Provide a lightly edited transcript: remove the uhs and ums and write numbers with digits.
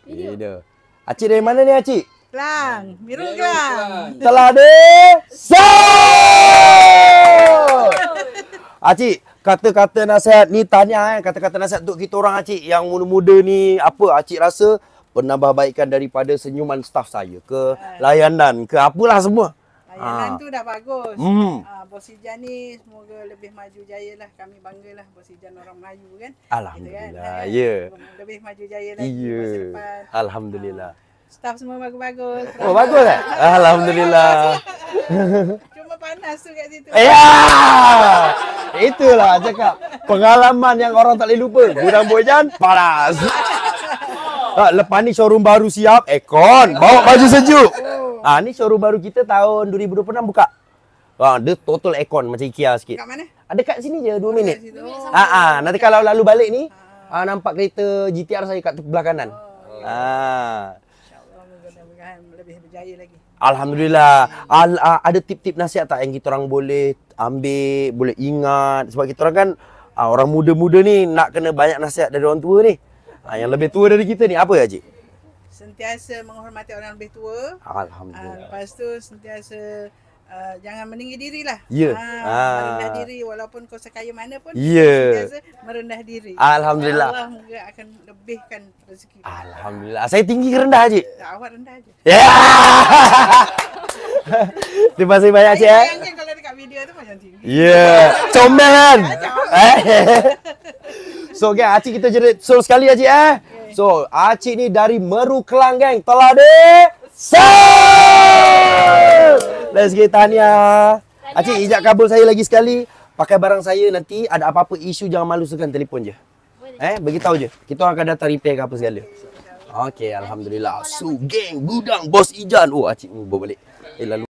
Video. Acik dari mana ni Acik? Kelang, Biru Kelang. Telah desa. Acik, kata-kata nasihat ni tanya kata-kata nasihat untuk kita orang Acik yang muda-muda ni, apa Acik rasa penambahbaikan daripada senyuman staf saya ke layanan ke apalah semua. Layanan tu dah bagus. Bos Ijan ni semoga lebih maju jaya lah. Kami banggalah Bos Ijan orang Melayu kan. Alhamdulillah. Ya. Lebih maju jaya lagi masa Ya. depan. Alhamdulillah. Staf semua bagus-bagus. Oh, bagus tak? Alhamdulillah. Cuma panas tu kat situ. Ya. Itulah cakap. Pengalaman yang orang tak boleh lupa. Gudang Bojan panas. Lepas ni showroom baru siap, aircon, bawa baju sejuk. Ni showroom baru kita tahun 2026 buka. Dia total aircon macam IKEA sikit. Kat mana? Dekat sini je 2 minit. Oh. Nanti kalau lalu balik ni, nampak kereta GTR saya kat belah kanan. InsyaAllah mudah-mudahan lebih berjaya lagi. Alhamdulillah. Ada tip-tip nasihat tak yang kita orang boleh ambil, boleh ingat? Sebab kita orang kan orang muda-muda ni nak kena banyak nasihat dari orang tua ni. Yang lebih tua dari kita ni apa ya, Cik? Sentiasa menghormati orang lebih tua. Alhamdulillah. Lepas tu sentiasa jangan meninggi diri lah. Ya. Merendah diri walaupun kau sekaya mana pun. Ya. Sentiasa merendah diri. Alhamdulillah. Allah moga akan lebihkan rezeki. Alhamdulillah. Saya tinggi ke rendah, Cik? Awak rendah je. Ya. Terima kasih banyak, Cik. Bayangkan kalau dekat video tu macam tinggi. Ya. Comel kan? So, gang, Acik kita jerit so sekali, Acik. So, Acik ni dari Meru Kelang, gang. Telah desa. Let's get tahniah. Acik, ijak kabul saya lagi sekali. Pakai barang saya nanti ada apa-apa isu jangan malu segan telefon je. Beritahu je. Kita orang akan datang repair ke apa segala. Okey, alhamdulillah. So, geng, gudang Bos Ijan. Oh, Acik bawa balik. Lalu